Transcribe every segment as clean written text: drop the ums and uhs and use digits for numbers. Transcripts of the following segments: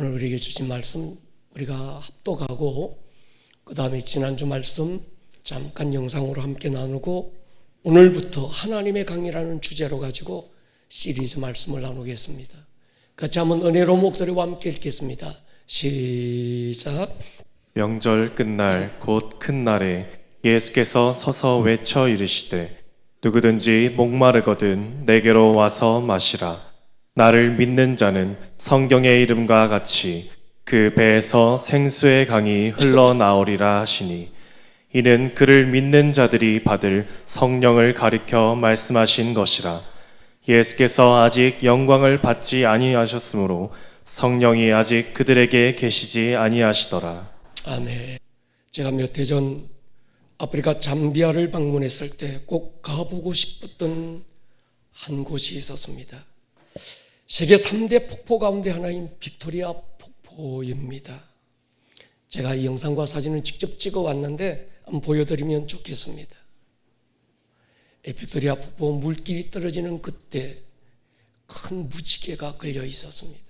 오늘 우리에게 주신 말씀 우리가 합독하고 그 다음에 지난주 말씀 잠깐 영상으로 함께 나누고 오늘부터 하나님의 강의라는 주제로 가지고 시리즈 말씀을 나누겠습니다. 같이 한번 은혜로운 목소리와 함께 읽겠습니다. 시작. 명절 끝날 곧 큰 날에 예수께서 서서 외쳐 이르시되 누구든지 목마르거든 내게로 와서 마시라. 나를 믿는 자는 성경의 이름과 같이 그 배에서 생수의 강이 흘러나오리라 하시니 이는 그를 믿는 자들이 받을 성령을 가리켜 말씀하신 것이라. 예수께서 아직 영광을 받지 아니하셨으므로 성령이 아직 그들에게 계시지 아니하시더라. 아멘. 제가 몇 해 전 아프리카 잠비아를 방문했을 때 꼭 가보고 싶었던 한 곳이 있었습니다. 세계 3대 폭포 가운데 하나인 빅토리아 폭포입니다. 제가 이 영상과 사진을 직접 찍어 왔는데 한번 보여드리면 좋겠습니다. 빅토리아 폭포 물길이 떨어지는 그때 큰 무지개가 걸려 있었습니다.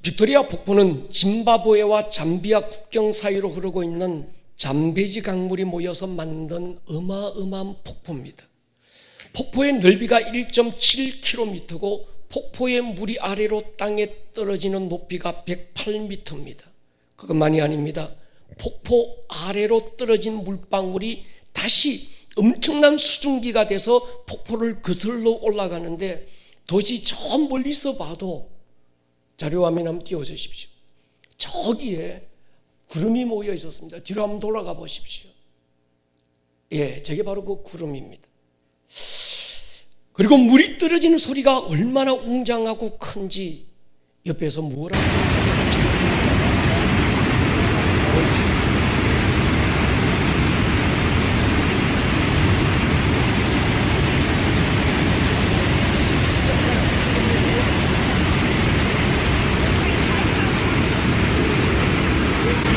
빅토리아 폭포는 짐바브웨와 잠비아 국경 사이로 흐르고 있는 잠베지 강물이 모여서 만든 어마어마한 폭포입니다. 폭포의 넓이가 1.7km고 폭포의 물이 아래로 땅에 떨어지는 높이가 108m입니다. 그것만이 아닙니다. 폭포 아래로 떨어진 물방울이 다시 엄청난 수증기가 돼서 폭포를 거슬러 올라가는데 도저히 저 멀리서 봐도 자료화면 한번 띄워주십시오. 저기에 구름이 모여 있었습니다. 뒤로 한번 돌아가 보십시오. 예, 저게 바로 그 구름입니다. 그리고 물이 떨어지는 소리가 얼마나 웅장하고 큰지 옆에서 뭐라고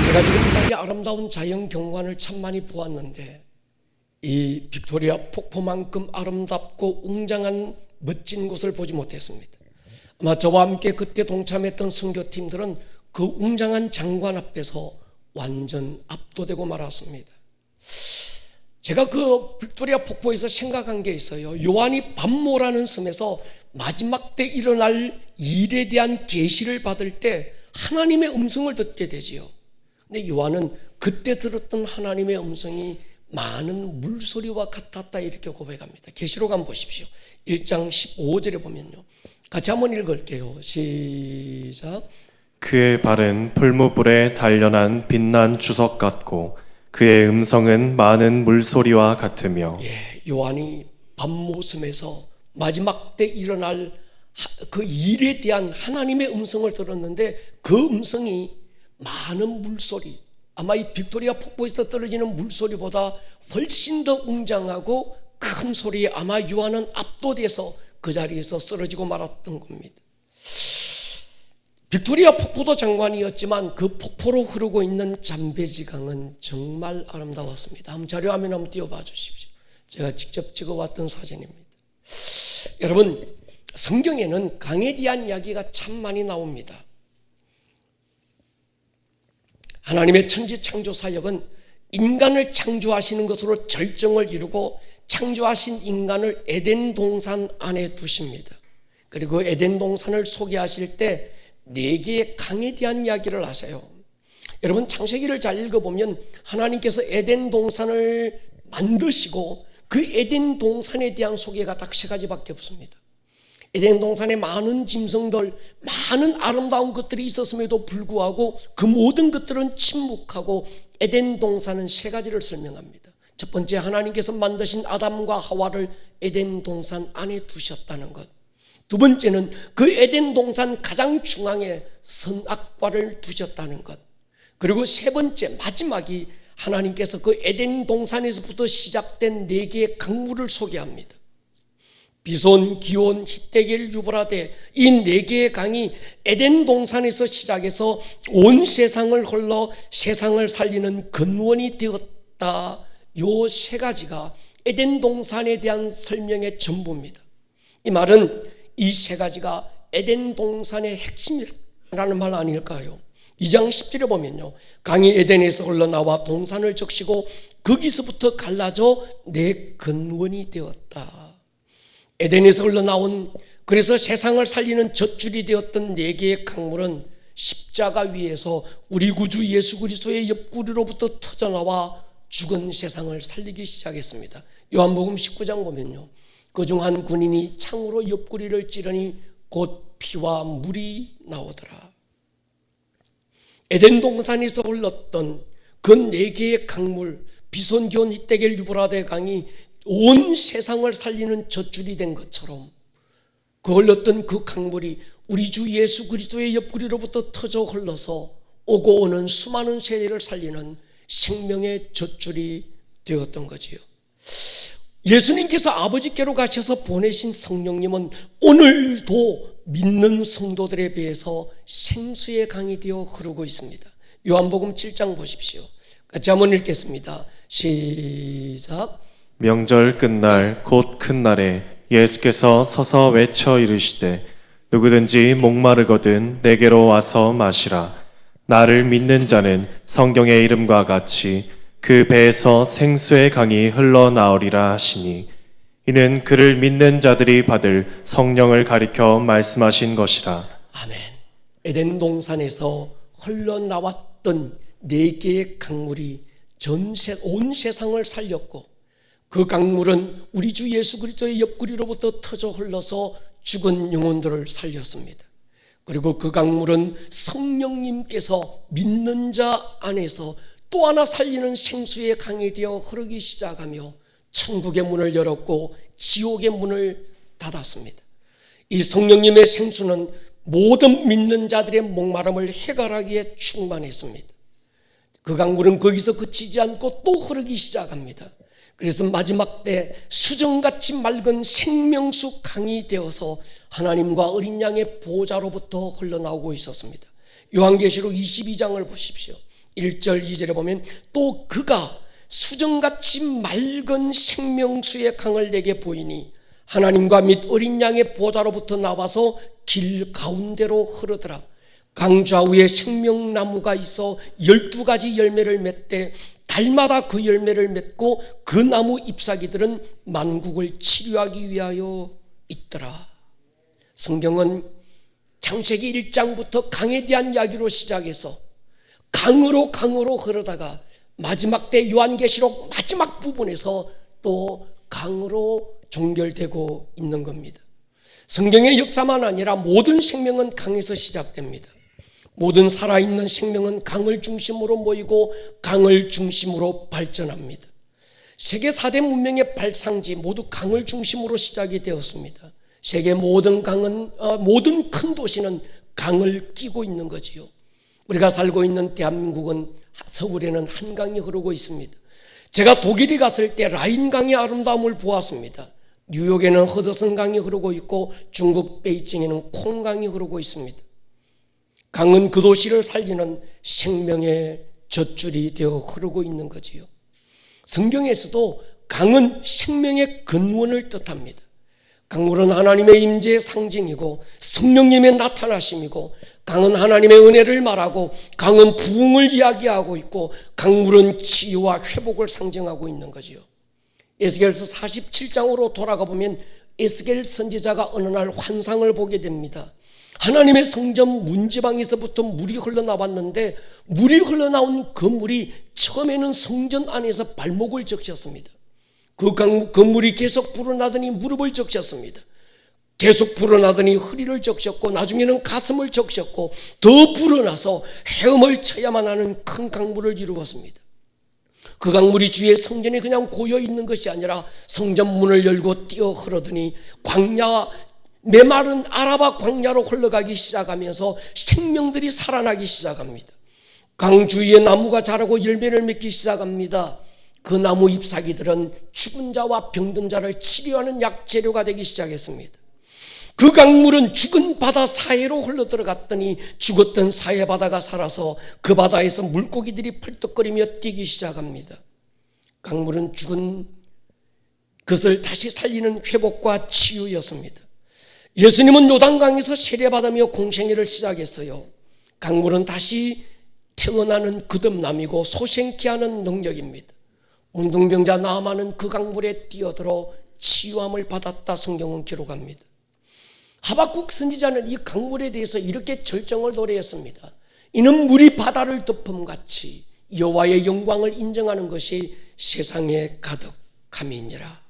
제가 지금까지 아름다운 자연 경관을 참 많이 보았는데 이 빅토리아 폭포만큼 아름답고 웅장한 멋진 곳을 보지 못했습니다. 아마 저와 함께 그때 동참했던 선교팀들은 그 웅장한 장관 앞에서 완전 압도되고 말았습니다. 제가 그 빅토리아 폭포에서 생각한 게 있어요. 요한이 밤모라는 섬에서 마지막 때 일어날 일에 대한 계시를 받을 때 하나님의 음성을 듣게 되지요. 근데 요한은 그때 들었던 하나님의 음성이 많은 물소리와 같았다 이렇게 고백합니다. 계시록 한번 보십시오. 1장 15절에 보면요. 같이 한번 읽을게요. 시작. 그의 발은 풀무불에 단련한 빛난 주석 같고 그의 음성은 많은 물소리와 같으며. 예, 요한이 밤모섬에서 마지막 때 일어날 그 일에 대한 하나님의 음성을 들었는데 그 음성이 많은 물소리, 아마 이 빅토리아 폭포에서 떨어지는 물소리보다 훨씬 더 웅장하고 큰 소리에 아마 요한은 압도돼서 그 자리에서 쓰러지고 말았던 겁니다. 빅토리아 폭포도 장관이었지만 그 폭포로 흐르고 있는 잠베지 강은 정말 아름다웠습니다. 한번 자료화면 한번 띄워봐 주십시오. 제가 직접 찍어왔던 사진입니다. 여러분, 성경에는 강에 대한 이야기가 참 많이 나옵니다. 하나님의 천지 창조 사역은 인간을 창조하시는 것으로 절정을 이루고 창조하신 인간을 에덴 동산 안에 두십니다. 그리고 에덴 동산을 소개하실 때 4개의 강에 대한 이야기를 하세요. 여러분, 창세기를 잘 읽어보면 하나님께서 에덴 동산을 만드시고 그 에덴 동산에 대한 소개가 딱 3가지밖에 없습니다. 에덴 동산에 많은 짐승들, 많은 아름다운 것들이 있었음에도 불구하고 그 모든 것들은 침묵하고 에덴 동산은 3가지를 설명합니다. 첫 번째, 하나님께서 만드신 아담과 하와를 에덴 동산 안에 두셨다는 것. 두 번째는 그 에덴 동산 가장 중앙에 선악과를 두셨다는 것. 그리고 3번째, 마지막이 하나님께서 그 에덴 동산에서부터 시작된 4개의 강물을 소개합니다. 비손, 기온, 히데겔, 유브라데 이 4개의 강이 에덴 동산에서 시작해서 온 세상을 흘러 세상을 살리는 근원이 되었다. 요 3가지가 에덴 동산에 대한 설명의 전부입니다. 이 말은 이 3가지가 에덴 동산의 핵심이라는 라는 말 아닐까요? 2장 10절에 보면요, 강이 에덴에서 흘러나와 동산을 적시고 거기서부터 갈라져 내 근원이 되었다. 에덴에서 흘러나온, 그래서 세상을 살리는 젖줄이 되었던 네 개의 강물은 십자가 위에서 우리 구주 예수 그리스도의 옆구리로부터 터져나와 죽은 세상을 살리기 시작했습니다. 요한복음 19장 보면요, 그중 한 군인이 창으로 옆구리를 찌르니 곧 피와 물이 나오더라. 에덴 동산에서 흘렀던 그 네 개의 강물, 비손, 기온, 히데겔, 유브라데 강이 온 세상을 살리는 젖줄이 된 것처럼 그 흘렀던 그 강물이 우리 주 예수 그리스도의 옆구리로부터 터져 흘러서 오고 오는 수많은 세대를 살리는 생명의 젖줄이 되었던 거지요. 예수님께서 아버지께로 가셔서 보내신 성령님은 오늘도 믿는 성도들에 비해서 생수의 강이 되어 흐르고 있습니다. 요한복음 7장 보십시오. 같이 한번 읽겠습니다. 시작. 명절 끝날 곧 큰 날에 예수께서 서서 외쳐 이르시되 누구든지 목마르거든 내게로 와서 마시라. 나를 믿는 자는 성경의 이름과 같이 그 배에서 생수의 강이 흘러나오리라 하시니 이는 그를 믿는 자들이 받을 성령을 가리켜 말씀하신 것이라. 아멘. 에덴 동산에서 흘러나왔던 네 개의 강물이 온 세상을 살렸고 그 강물은 우리 주 예수 그리스도의 옆구리로부터 터져 흘러서 죽은 영혼들을 살렸습니다. 그리고 그 강물은 성령님께서 믿는 자 안에서 또 하나 살리는 생수의 강이 되어 흐르기 시작하며 천국의 문을 열었고 지옥의 문을 닫았습니다. 이 성령님의 생수는 모든 믿는 자들의 목마름을 해결하기에 충만했습니다. 그 강물은 거기서 그치지 않고 또 흐르기 시작합니다. 그래서 마지막 때 수정같이 맑은 생명수 강이 되어서 하나님과 어린 양의 보좌로부터 흘러나오고 있었습니다. 요한계시록 22장을 보십시오. 1절 2절에 보면 또 그가 수정같이 맑은 생명수의 강을 내게 보이니 하나님과 및 어린 양의 보좌로부터 나와서 길 가운데로 흐르더라. 강 좌우에 생명나무가 있어 12가지 열매를 맺되 달마다 그 열매를 맺고 그 나무 잎사귀들은 만국을 치료하기 위하여 있더라. 성경은 창세기 1장부터 강에 대한 이야기로 시작해서 강으로 흐르다가 마지막 때 요한계시록 마지막 부분에서 또 강으로 종결되고 있는 겁니다. 성경의 역사만 아니라 모든 생명은 강에서 시작됩니다. 모든 살아있는 생명은 강을 중심으로 모이고 강을 중심으로 발전합니다. 세계 4대 문명의 발상지 모두 강을 중심으로 시작이 되었습니다. 세계 모든 큰 도시는 강을 끼고 있는 거지요. 우리가 살고 있는 대한민국은 서울에는 한강이 흐르고 있습니다. 제가 독일에 갔을 때 라인강의 아름다움을 보았습니다. 뉴욕에는 허드슨 강이 흐르고 있고 중국 베이징에는 콩강이 흐르고 있습니다. 강은 그 도시를 살리는 생명의 젖줄이 되어 흐르고 있는 거지요. 성경에서도 강은 생명의 근원을 뜻합니다. 강물은 하나님의 임재의 상징이고 성령님의 나타나심이고 강은 하나님의 은혜를 말하고 강은 부흥을 이야기하고 있고 강물은 치유와 회복을 상징하고 있는 거지요. 에스겔서 47장으로 돌아가 보면 에스겔 선지자가 어느 날 환상을 보게 됩니다. 하나님의 성전 문지방에서부터 물이 흘러나왔는데 물이 흘러나온 그 물이 처음에는 성전 안에서 발목을 적셨습니다. 그 물이 계속 불어나더니 무릎을 적셨습니다. 계속 불어나더니 허리를 적셨고 나중에는 가슴을 적셨고 더 불어나서 헤엄을 쳐야만 하는 큰 강물을 이루었습니다. 그 강물이 주의 성전에 그냥 고여 있는 것이 아니라 성전 문을 열고 뛰어 흐르더니 광야, 메마른 아라바 광야로 흘러가기 시작하면서 생명들이 살아나기 시작합니다. 강 주위에 나무가 자라고 열매를 맺기 시작합니다. 그 나무 잎사귀들은 죽은 자와 병든 자를 치료하는 약재료가 되기 시작했습니다. 그 강물은 죽은 바다 사이로 흘러들어갔더니 죽었던 사해 바다가 살아서 그 바다에서 물고기들이 펄떡거리며 뛰기 시작합니다. 강물은 죽은 것을 다시 살리는 회복과 치유였습니다. 예수님은 요단강에서 세례받으며 공생애를 시작했어요. 강물은 다시 태어나는 거듭남이고 소생케 하는 능력입니다. 문둥병자 나아만은 그 강물에 뛰어들어 치유함을 받았다 성경은 기록합니다. 하박국 선지자는 이 강물에 대해서 이렇게 절정을 노래했습니다. 이는 물이 바다를 덮음같이 여호와의 영광을 인정하는 것이 세상에 가득함이니라.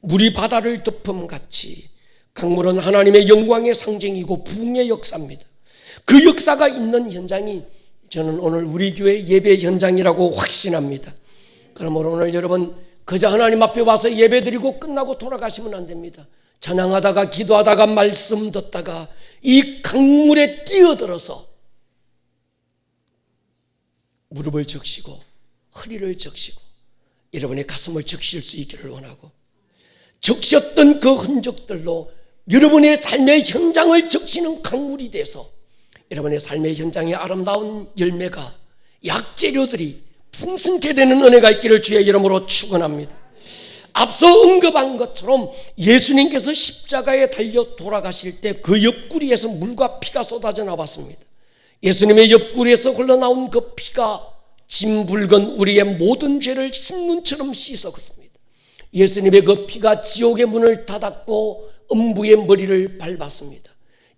물이 바다를 덮음같이, 강물은 하나님의 영광의 상징이고 부흥의 역사입니다. 그 역사가 있는 현장이 저는 오늘 우리 교회 예배 현장이라고 확신합니다. 그러므로 오늘 여러분 그저 하나님 앞에 와서 예배드리고 끝나고 돌아가시면 안 됩니다. 찬양하다가 기도하다가 말씀 듣다가 이 강물에 뛰어들어서 무릎을 적시고 허리를 적시고 여러분의 가슴을 적실 수 있기를 원하고, 적셨던 그 흔적들로 여러분의 삶의 현장을 적시는 강물이 돼서 여러분의 삶의 현장에 아름다운 열매가, 약재료들이 풍성케 되는 은혜가 있기를 주의 이름으로 축원합니다. 앞서 언급한 것처럼 예수님께서 십자가에 달려 돌아가실 때 그 옆구리에서 물과 피가 쏟아져 나왔습니다. 예수님의 옆구리에서 흘러나온 그 피가 진붉은 우리의 모든 죄를 흰눈처럼 씻었습니다. 예수님의 그 피가 지옥의 문을 닫았고 음부의 머리를 밟았습니다.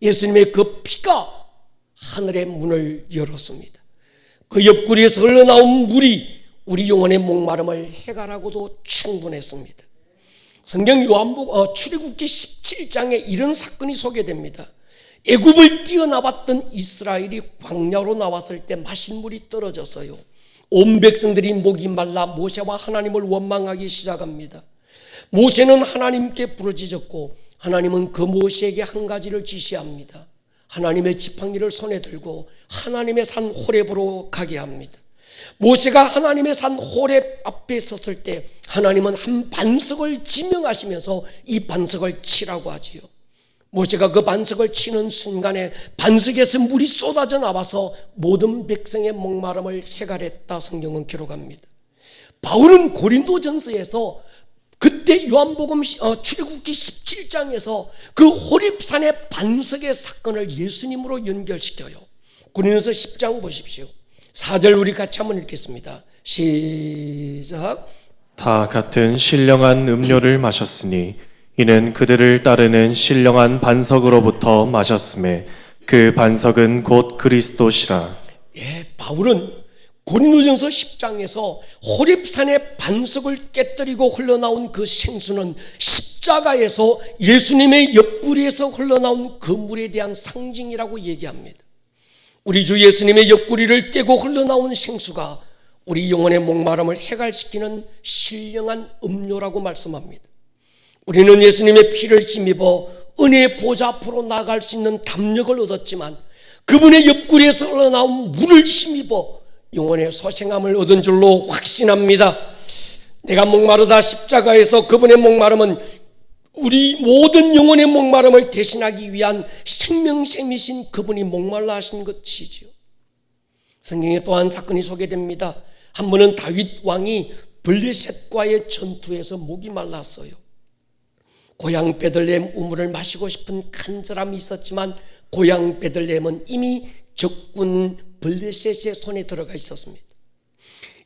예수님의 그 피가 하늘의 문을 열었습니다. 그 옆구리에서 흘러나온 물이 우리 영혼의 목마름을 해결하고도 충분했습니다. 성경 출애굽기 17장에 이런 사건이 소개됩니다. 애굽을 뛰어나왔던 이스라엘이 광야로 나왔을 때 마실 물이 떨어졌어요. 온 백성들이 목이 말라 모세와 하나님을 원망하기 시작합니다. 모세는 하나님께 부르짖었고 하나님은 그 모세에게 한 가지를 지시합니다. 하나님의 지팡이를 손에 들고 하나님의 산 호렙으로 가게 합니다. 모세가 하나님의 산 호렙 앞에 섰을 때 하나님은 한 반석을 지명하시면서 이 반석을 치라고 하지요. 모세가 그 반석을 치는 순간에 반석에서 물이 쏟아져 나와서 모든 백성의 목마름을 해결했다 성경은 기록합니다. 바울은 고린도전서에서 그때 요한복음 출애굽기 17장에서 그 호렙산의 반석의 사건을 예수님으로 연결시켜요. 고린도서 10장 보십시오. 4절 우리 같이 한번 읽겠습니다. 시작. 다 같은 신령한 음료를 마셨으니 이는 그들을 따르는 신령한 반석으로부터 마셨음에 그 반석은 곧 그리스도시라. 예, 바울은 고린도전서 10장에서 호렙산의 반석을 깨뜨리고 흘러나온 그 생수는 십자가에서 예수님의 옆구리에서 흘러나온 그 물에 대한 상징이라고 얘기합니다. 우리 주 예수님의 옆구리를 깨고 흘러나온 생수가 우리 영혼의 목마름을 해결시키는 신령한 음료라고 말씀합니다. 우리는 예수님의 피를 힘입어 은혜의 보좌 앞으로 나아갈 수 있는 담력을 얻었지만 그분의 옆구리에서 흘러나온 물을 힘입어 영혼의 소생함을 얻은 줄로 확신합니다. 내가 목마르다 십자가에서 그분의 목마름은 우리 모든 영혼의 목마름을 대신하기 위한 생명샘이신 그분이 목말라 하신 것이지요. 성경에 또한 사건이 소개됩니다. 한 번은 다윗 왕이 블레셋과의 전투에서 목이 말랐어요. 고향 베들레헴 우물을 마시고 싶은 간절함이 있었지만 고향 베들레헴은 이미 적군 블레셋의 손에 들어가 있었습니다.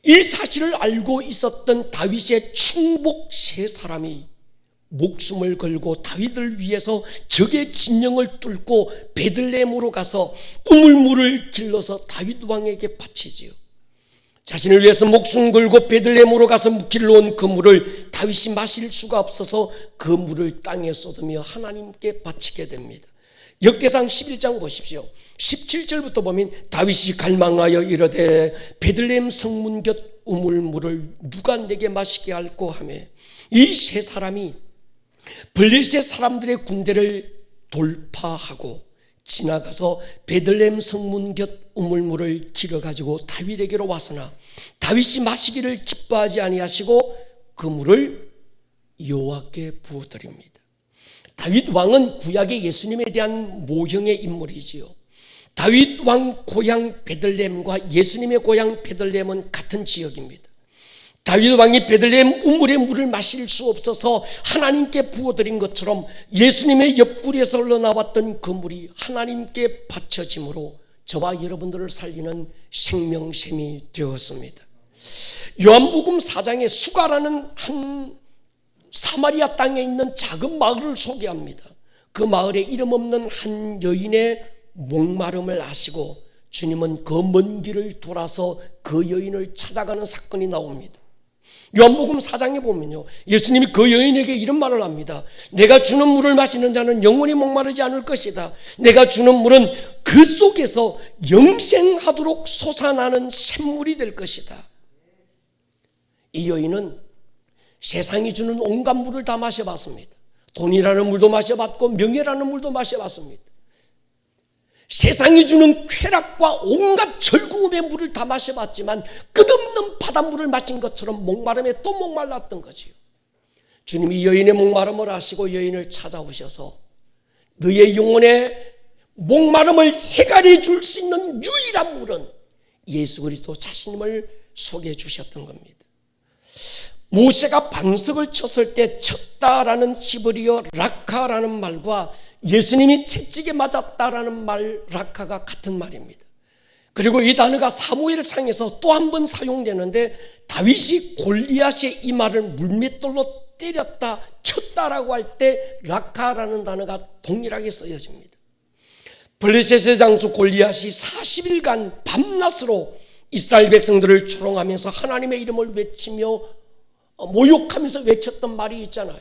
이 사실을 알고 있었던 다윗의 충복 세 사람이 목숨을 걸고 다윗을 위해서 적의 진영을 뚫고 베들레헴으로 가서 우물물을 길러서 다윗 왕에게 바치지요. 자신을 위해서 목숨 걸고 베들레헴으로 가서 길러온 그 물을 다윗이 마실 수가 없어서 그 물을 땅에 쏟으며 하나님께 바치게 됩니다. 역대상 11장 보십시오. 17절부터 보면 다윗이 갈망하여 이르되 베들레헴 성문 곁 우물물을 누가 내게 마시게 할꼬 하며 이 세 사람이 블레셋 사람들의 군대를 돌파하고 지나가서 베들레헴 성문 곁 우물물을 길어가지고 다윗에게로 왔으나 다윗이 마시기를 기뻐하지 아니하시고 그 물을 여호와께 부어드립니다. 다윗 왕은 구약의 예수님에 대한 모형의 인물이지요. 다윗 왕 고향 베들레헴과 예수님의 고향 베들레헴은 같은 지역입니다. 다윗 왕이 베들레헴 우물의 물을 마실 수 없어서 하나님께 부어드린 것처럼 예수님의 옆구리에서 흘러나왔던 그 물이 하나님께 바쳐짐으로 저와 여러분들을 살리는 생명샘이 되었습니다. 요한복음 4장에 수가라는 한 사마리아 땅에 있는 작은 마을을 소개합니다. 그 마을에 이름 없는 한 여인의 목마름을 아시고 주님은 그 먼 길을 돌아서 그 여인을 찾아가는 사건이 나옵니다. 요한복음 4장에 보면요, 예수님이 그 여인에게 이런 말을 합니다. 내가 주는 물을 마시는 자는 영원히 목마르지 않을 것이다. 내가 주는 물은 그 속에서 영생하도록 솟아나는 샘물이 될 것이다. 이 여인은 세상이 주는 온갖 물을 다 마셔봤습니다. 돈이라는 물도 마셔봤고 명예라는 물도 마셔봤습니다. 세상이 주는 쾌락과 온갖 즐거움의 물을 다 마셔봤지만 끝없는 바닷물을 마신 것처럼 목마름에 또 목말랐던 거지요. 주님이 여인의 목마름을 아시고 여인을 찾아오셔서 너의 영혼의 목마름을 해결해 줄 수 있는 유일한 물은 예수 그리스도 자신임을 소개해 주셨던 겁니다. 모세가 반석을 쳤을 때 쳤다라는 히브리어 라카라는 말과 예수님이 채찍에 맞았다라는 말 라카가 같은 말입니다. 그리고 이 단어가 사무엘상에서 또 한 번 사용되는데 다윗이 골리앗의 이마를 물맷돌로 때렸다 쳤다라고 할 때 라카라는 단어가 동일하게 쓰여집니다. 블레셋의 장수 골리앗이 40일간 밤낮으로 이스라엘 백성들을 조롱하면서 하나님의 이름을 외치며 모욕하면서 외쳤던 말이 있잖아요.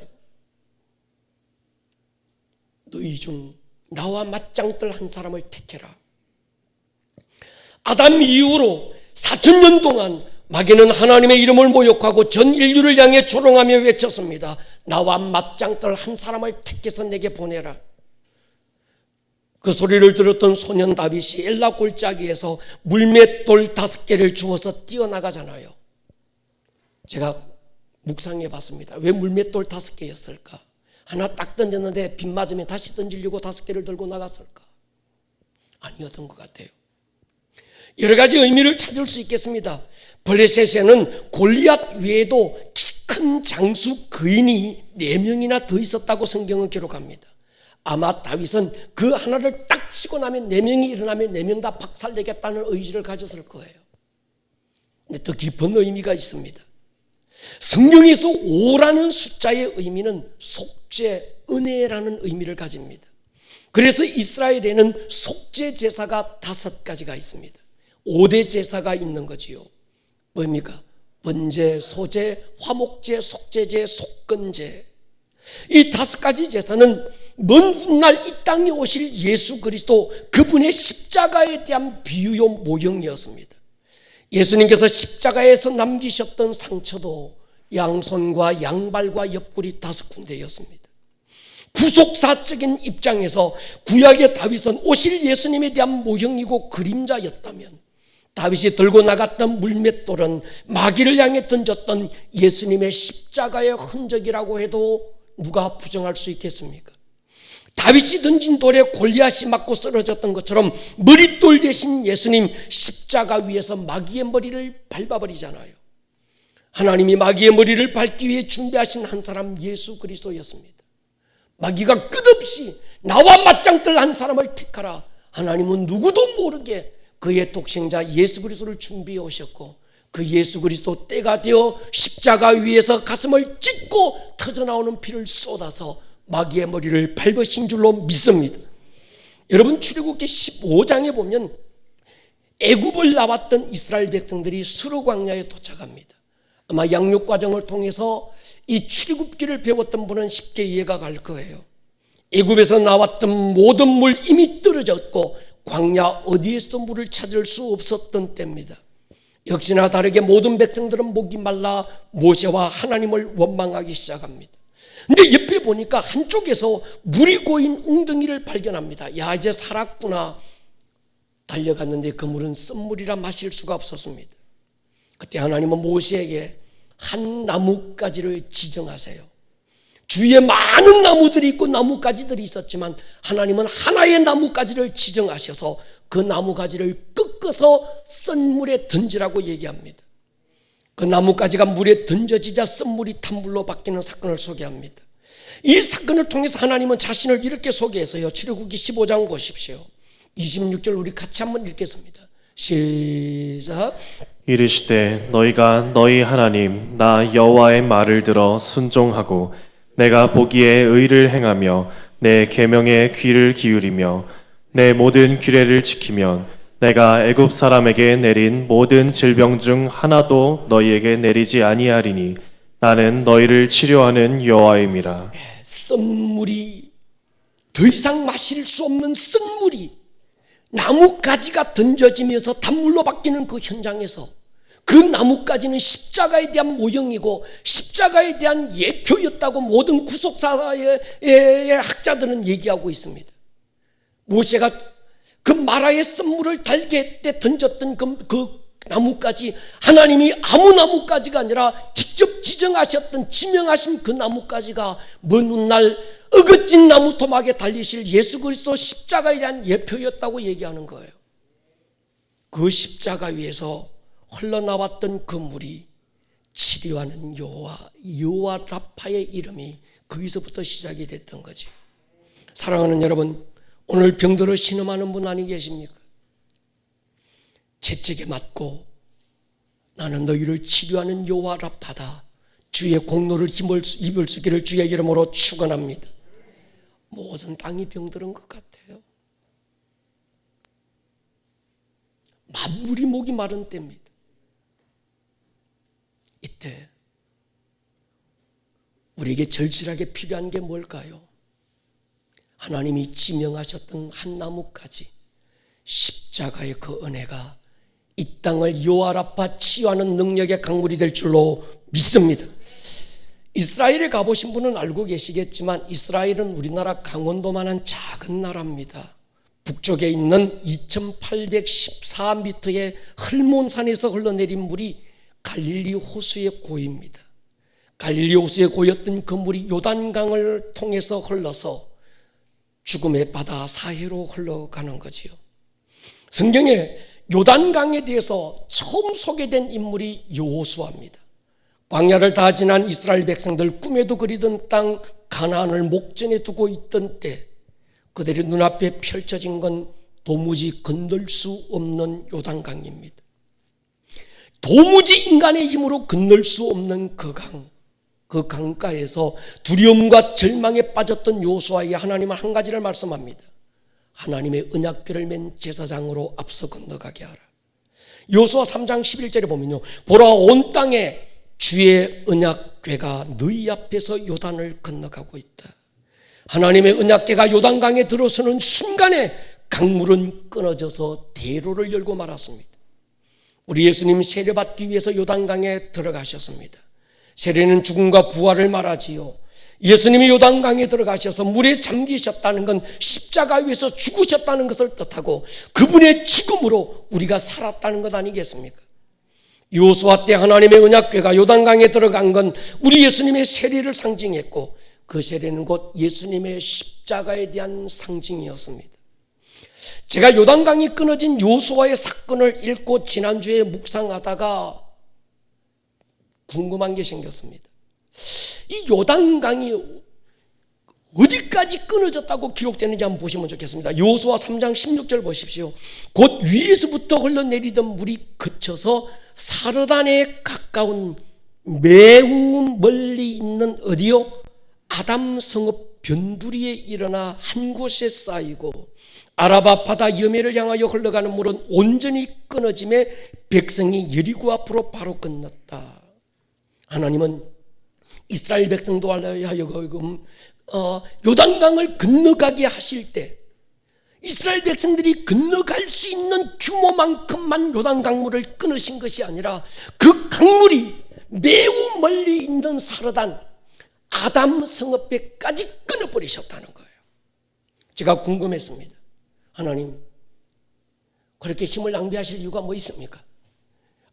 너희 중 나와 맞짱뜰 한 사람을 택해라. 아담 이후로 4,000년 동안 마귀는 하나님의 이름을 모욕하고 전 인류를 향해 조롱하며 외쳤습니다. 나와 맞짱뜰 한 사람을 택해서 내게 보내라. 그 소리를 들었던 소년 다윗이 엘라 골짜기에서 물맷돌 5개를 주워서 뛰어나가잖아요. 제가 묵상해 봤습니다. 왜 물맷돌 5개였을까? 하나 딱 던졌는데 빗 맞으면 다시 던지려고 5개를 들고 나갔을까? 아니었던 것 같아요. 여러 가지 의미를 찾을 수 있겠습니다. 블레셋에는 골리앗 외에도 키 큰 장수 거인이 4명이나 더 있었다고 성경은 기록합니다. 아마 다윗은 그 하나를 딱 치고 나면 4명이 일어나면 4명 다 박살내겠다는 의지를 가졌을 거예요. 근데 더 깊은 의미가 있습니다. 성경에서 5라는 숫자의 의미는 속죄, 은혜라는 의미를 가집니다. 그래서 이스라엘에는 속죄 제사가 5가지가 있습니다. 5대 제사가 있는 거지요. 뭡니까? 번제, 소제, 화목제, 속죄제, 속건제. 이 5가지 제사는 먼 훗날 이 땅에 오실 예수 그리스도 그분의 십자가에 대한 비유요 모형이었습니다. 예수님께서 십자가에서 남기셨던 상처도 양손과 양발과 옆구리 5군데였습니다. 구속사적인 입장에서 구약의 다윗은 오실 예수님에 대한 모형이고 그림자였다면 다윗이 들고 나갔던 물맷돌은 마귀를 향해 던졌던 예수님의 십자가의 흔적이라고 해도 누가 부정할 수 있겠습니까? 다윗이 던진 돌에 골리앗이 맞고 쓰러졌던 것처럼 머릿돌 대신 예수님 십자가 위에서 마귀의 머리를 밟아버리잖아요. 하나님이 마귀의 머리를 밟기 위해 준비하신 한 사람 예수 그리스도였습니다. 마귀가 끝없이 나와 맞짱뜰 한 사람을 택하라. 하나님은 누구도 모르게 그의 독생자 예수 그리스도를 준비해 오셨고 그 예수 그리스도 때가 되어 십자가 위에서 가슴을 찢고 터져나오는 피를 쏟아서 마귀의 머리를 밟으신 줄로 믿습니다. 여러분 출애굽기 15장에 보면 애굽을 나왔던 이스라엘 백성들이 수르 광야에 도착합니다. 아마 양육 과정을 통해서 이 출애굽기를 배웠던 분은 쉽게 이해가 갈 거예요. 애굽에서 나왔던 모든 물 이미 떨어졌고 광야 어디에서도 물을 찾을 수 없었던 때입니다. 역시나 다르게 모든 백성들은 목이 말라 모세와 하나님을 원망하기 시작합니다. 근데 옆에 보니까 한쪽에서 물이 고인 웅덩이를 발견합니다. 야, 이제 살았구나. 달려갔는데 그 물은 쓴물이라 마실 수가 없었습니다. 그때 하나님은 모세에게 한 나뭇가지를 지정하세요. 주위에 많은 나무들이 있고 나뭇가지들이 있었지만 하나님은 하나의 나뭇가지를 지정하셔서 그 나뭇가지를 꺾어서 쓴 물에 던지라고 얘기합니다. 그 나뭇가지가 물에 던져지자 쓴물이 탄물로 바뀌는 사건을 소개합니다. 이 사건을 통해서 하나님은 자신을 이렇게 소개해서요. 출애굽기 15장 보십시오. 26절 우리 같이 한번 읽겠습니다. 시작. 이르시되 너희가 너희 하나님 나 여호와의 말을 들어 순종하고 내가 보기에 의를 행하며 내 계명에 귀를 기울이며 내 모든 규례를 지키면 내가 애굽 사람에게 내린 모든 질병 중 하나도 너희에게 내리지 아니하리니 나는 너희를 치료하는 여호와임이라. 쓴물이 더 이상 마실 수 없는 쓴물이 나뭇가지가 던져지면서 단물로 바뀌는 그 현장에서 그 나뭇가지는 십자가에 대한 모형이고 십자가에 대한 예표였다고 모든 구속사의 학자들은 얘기하고 있습니다. 모세가 그 마라의 쓴물을 달게 때 던졌던 그 나뭇가지, 하나님이 아무 나뭇가지가 아니라 직접 지정하셨던 지명하신 그 나뭇가지가 먼 훗날 어긋진 나무 토막에 달리실 예수 그리스도 십자가에 대한 예표였다고 얘기하는 거예요. 그 십자가 위에서 흘러나왔던 그 물이 치료하는 여호와 라파의 이름이 거기서부터 시작이 됐던 거지. 사랑하는 여러분, 오늘 병들어 신음하는 분 아니 계십니까? 재채기 맞고 나는 너희를 치료하는 여호와 라파다. 주의 공로를 입을 수 있기를 주의 이름으로 축원합니다. 모든 땅이 병들은 것 같아요. 만물이 목이 마른 때입니다. 이때 우리에게 절실하게 필요한 게 뭘까요? 하나님이 지명하셨던 한 나무까지 십자가의 그 은혜가 이 땅을 여호와 라파 치유하는 능력의 강물이 될 줄로 믿습니다. 이스라엘에 가보신 분은 알고 계시겠지만 이스라엘은 우리나라 강원도만한 작은 나라입니다. 북쪽에 있는 2814m의 헐몬산에서 흘러내린 물이 갈릴리 호수의 고입니다. 갈릴리 호수의 고였던 그 물이 요단강을 통해서 흘러서 죽음의 바다 사해로 흘러가는 거지요. 성경에 요단강에 대해서 처음 소개된 인물이 여호수아입니다. 광야를 다 지난 이스라엘 백성들 꿈에도 그리던 땅 가나안을 목전에 두고 있던 때 그들의 눈앞에 펼쳐진 건 도무지 건널 수 없는 요단강입니다. 도무지 인간의 힘으로 건널 수 없는 그 강가에서 두려움과 절망에 빠졌던 여호수아에게 하나님은 한 가지를 말씀합니다. 하나님의 언약궤를 맨 제사장으로 앞서 건너가게 하라. 여호수아 3장 11절에 보면요, 보라 온 땅에 주의 언약궤가 너희 앞에서 요단을 건너가고 있다. 하나님의 언약궤가 요단강에 들어서는 순간에 강물은 끊어져서 대로를 열고 말았습니다. 우리 예수님 세례받기 위해서 요단강에 들어가셨습니다. 세례는 죽음과 부활을 말하지요. 예수님이 요단강에 들어가셔서 물에 잠기셨다는 건 십자가 위에서 죽으셨다는 것을 뜻하고 그분의 죽음으로 우리가 살았다는 것 아니겠습니까? 여호수아 때 하나님의 언약궤가 요단강에 들어간 건 우리 예수님의 세례를 상징했고 그 세례는 곧 예수님의 십자가에 대한 상징이었습니다. 제가 요단강이 끊어진 여호수아의 사건을 읽고 지난주에 묵상하다가 궁금한 게 생겼습니다. 이 요단강이 어디까지 끊어졌다고 기록되는지 한번 보시면 좋겠습니다. 여호수아 3장 16절 보십시오. 곧 위에서부터 흘러내리던 물이 그쳐서 사르단에 가까운 매우 멀리 있는 어디요? 아담 성읍 변두리에 일어나 한 곳에 쌓이고 아라바 바다 여매를 향하여 흘러가는 물은 온전히 끊어짐에 백성이 여리고 앞으로 바로 건넜다. 하나님은 이스라엘 백성도 하여금 요단강을 건너가게 하실 때 이스라엘 백성들이 건너갈 수 있는 규모만큼만 요단 강물을 끊으신 것이 아니라 그 강물이 매우 멀리 있는 사르단 아담 성읍에까지 끊어버리셨다는 거예요. 제가 궁금했습니다. 하나님, 그렇게 힘을 낭비하실 이유가 뭐 있습니까?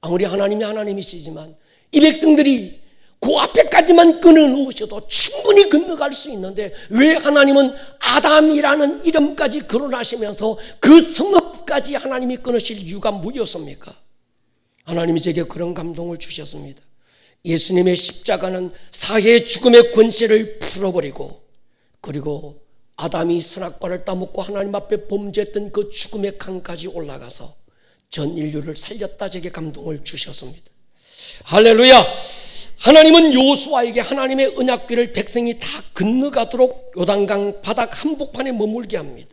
아무리 하나님이 하나님이시지만 이 백성들이 그 앞에까지만 끊어놓으셔도 충분히 건너갈 수 있는데 왜 하나님은 아담이라는 이름까지 거론하시면서 그 성읍까지 하나님이 끊으실 이유가 뭐였습니까? 하나님이 제게 그런 감동을 주셨습니다. 예수님의 십자가는 사해의 죽음의 권세를 풀어버리고 그리고 아담이 선악과를 따먹고 하나님 앞에 범죄했던 그 죽음의 강까지 올라가서 전 인류를 살렸다, 제게 감동을 주셨습니다. 할렐루야. 하나님은 여호수아에게 하나님의 언약궤를 백성이 다 건너가도록 요단강 바닥 한복판에 머물게 합니다.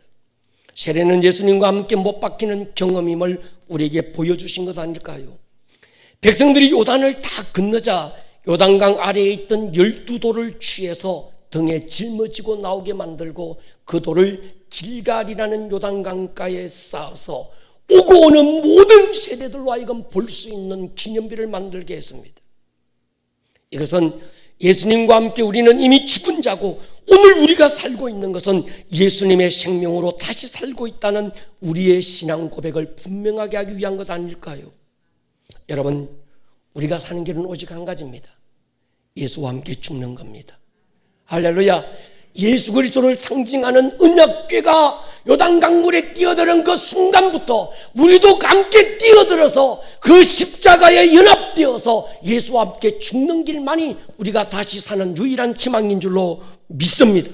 세례는 예수님과 함께 못 박히는 경험임을 우리에게 보여주신 것 아닐까요? 백성들이 요단을 다 건너자 요단강 아래에 있던 12돌을 취해서 등에 짊어지고 나오게 만들고 그 돌을 길갈이라는 요단강가에 쌓아서 오고 오는 모든 세대들로 하여금 볼 수 있는 기념비를 만들게 했습니다. 이것은 예수님과 함께 우리는 이미 죽은 자고 오늘 우리가 살고 있는 것은 예수님의 생명으로 다시 살고 있다는 우리의 신앙 고백을 분명하게 하기 위한 것 아닐까요? 여러분, 우리가 사는 길은 오직 한 가지입니다. 예수와 함께 죽는 겁니다. 할렐루야. 예수 그리스도를 상징하는 언약궤가 요단강물에 뛰어드는 그 순간부터 우리도 함께 뛰어들어서 그 십자가에 연합되어서 예수와 함께 죽는 길만이 우리가 다시 사는 유일한 희망인 줄로 믿습니다.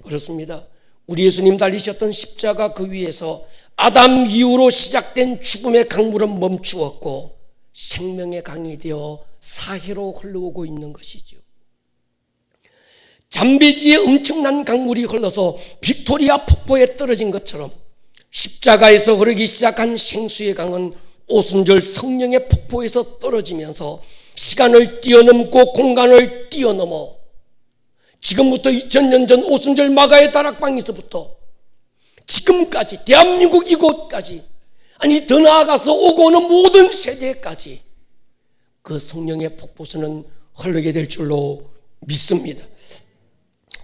그렇습니다. 우리 예수님 달리셨던 십자가 그 위에서 아담 이후로 시작된 죽음의 강물은 멈추었고 생명의 강이 되어 사해로 흘러오고 있는 것이죠. 잠베지에 엄청난 강물이 흘러서 빅토리아 폭포에 떨어진 것처럼 십자가에서 흐르기 시작한 생수의 강은 오순절 성령의 폭포에서 떨어지면서 시간을 뛰어넘고 공간을 뛰어넘어 지금부터 2000년 전 오순절 마가의 다락방에서부터 지금까지 대한민국 이곳까지, 아니 더 나아가서 오고 오는 모든 세대까지 그 성령의 폭포수는 흐르게 될 줄로 믿습니다.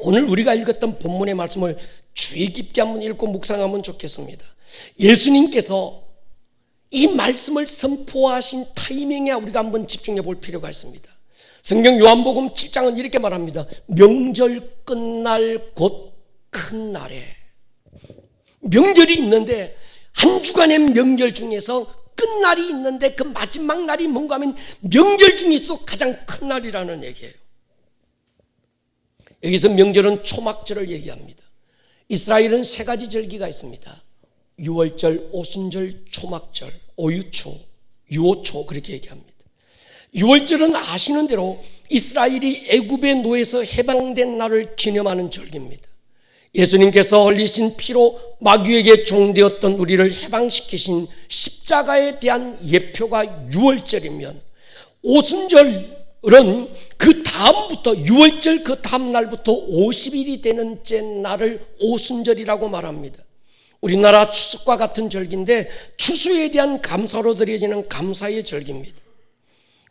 오늘 우리가 읽었던 본문의 말씀을 주의 깊게 한번 읽고 묵상하면 좋겠습니다. 예수님께서 이 말씀을 선포하신 타이밍에 우리가 한번 집중해 볼 필요가 있습니다. 성경 요한복음 7장은 이렇게 말합니다. 명절 끝날 곧 큰 날에. 명절이 있는데 한 주간의 명절 중에서 끝날이 있는데 그 마지막 날이 뭔가 하면 명절 중에서 가장 큰 날이라는 얘기예요. 여기서 명절은 초막절을 얘기합니다. 이스라엘은 세 가지 절기가 있습니다. 유월절, 오순절, 초막절, 오유초, 유오초 그렇게 얘기합니다. 유월절은 아시는 대로 이스라엘이 애굽의 노예에서 해방된 날을 기념하는 절기입니다. 예수님께서 흘리신 피로 마귀에게 종되었던 우리를 해방시키신 십자가에 대한 예표가 유월절이면, 오순절은 그 다음부터 유월절 그 다음 날부터 50일이 되는 째 날을 오순절이라고 말합니다. 우리나라 추석과 같은 절기인데 추수에 대한 감사로 드려지는 감사의 절기입니다.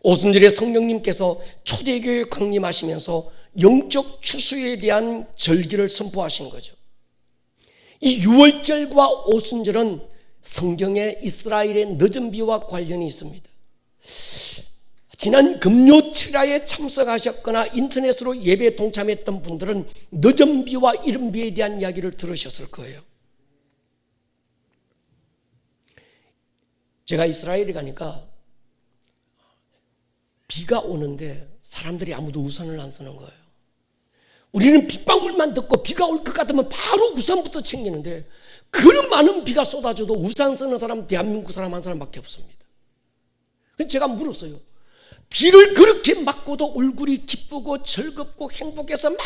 오순절에 성령님께서 초대교회에 강림하시면서 영적 추수에 대한 절기를 선포하신 거죠. 이 유월절과 오순절은 성경에 이스라엘의 늦은 비와 관련이 있습니다. 지난 금요 철야에 참석하셨거나 인터넷으로 예배에 동참했던 분들은 늦은 비와 이른 비에 대한 이야기를 들으셨을 거예요. 제가 이스라엘에 가니까 비가 오는데 사람들이 아무도 우산을 안 쓰는 거예요. 우리는 빗방울만 듣고 비가 올 것 같으면 바로 우산부터 챙기는데 그런 많은 비가 쏟아져도 우산 쓰는 사람 대한민국 사람 한 사람밖에 없습니다. 그래서 제가 물었어요. 비를 그렇게 맞고도 얼굴이 기쁘고 즐겁고 행복해서 막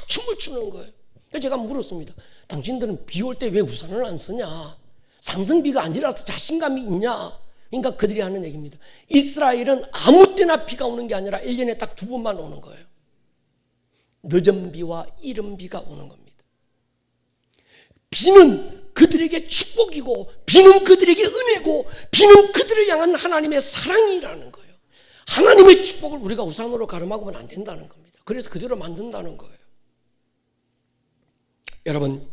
춤을 추는 거예요. 그래서 제가 물었습니다. 당신들은 비 올 때 왜 우산을 안 쓰냐? 상승비가 아니라서 자신감이 있냐? 그러니까 그들이 하는 얘기입니다. 이스라엘은 아무 때나 비가 오는 게 아니라 1년에 딱 2번만 오는 거예요. 늦은 비와 이른 비가 오는 겁니다. 비는 그들에게 축복이고, 비는 그들에게 은혜고, 비는 그들을 향한 하나님의 사랑이라는 거예요. 하나님의 축복을 우리가 우산으로 가름하고는 안 된다는 겁니다. 그래서 그대로 만든다는 거예요. 여러분,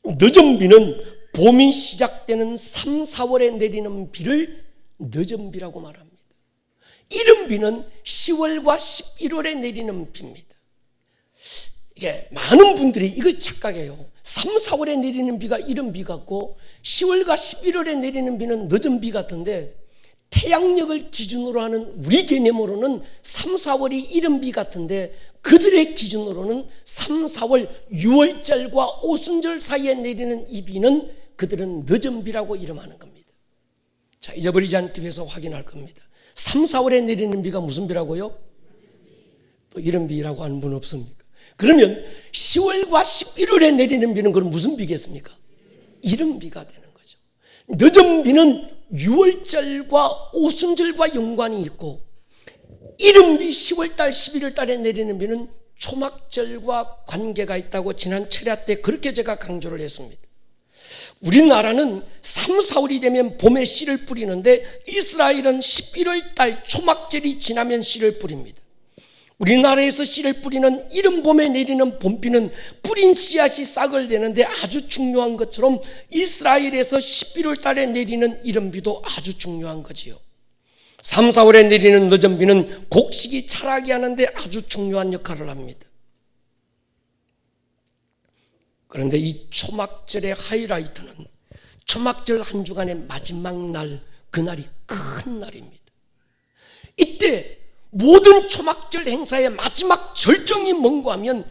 늦은 비는 봄이 시작되는 3, 4월에 내리는 비를 늦은 비라고 말합니다. 이른 비는 10월과 11월에 내리는 비입니다. 이게 많은 분들이 이걸 착각해요. 3, 4월에 내리는 비가 이른 비 같고 10월과 11월에 내리는 비는 늦은 비 같은데, 태양력을 기준으로 하는 우리 개념으로는 3, 4월이 이른비 같은데 그들의 기준으로는 3, 4월 6월절과 오순절 사이에 내리는 이 비는 그들은 늦은 비라고 이름하는 겁니다. 자, 잊어버리지 않기 위해서 확인할 겁니다. 3, 4월에 내리는 비가 무슨 비라고요? 또 이른 비라고 하는 분 없습니까? 그러면 10월과 11월에 내리는 비는 그럼 무슨 비겠습니까? 이른 비가 되는 거죠. 늦은 비는 6월절과 오순절과 연관이 있고 이른 비 10월달 11월달에 내리는 비는 초막절과 관계가 있다고 지난 철야 때 그렇게 제가 강조를 했습니다. 우리나라는 3, 4월이 되면 봄에 씨를 뿌리는데 이스라엘은 11월달 초막절이 지나면 씨를 뿌립니다. 우리나라에서 씨를 뿌리는 이른 봄에 내리는 봄비는 뿌린 씨앗이 싹을 내는데 아주 중요한 것처럼 이스라엘에서 11월 달에 내리는 이른 비도 아주 중요한 거지요. 3, 4월에 내리는 늦은 비는 곡식이 자라게 하는데 아주 중요한 역할을 합니다. 그런데 이 초막절의 하이라이트는 초막절 한 주간의 마지막 날, 그날이 큰 날입니다. 이때 모든 초막절 행사의 마지막 절정이 뭔가 하면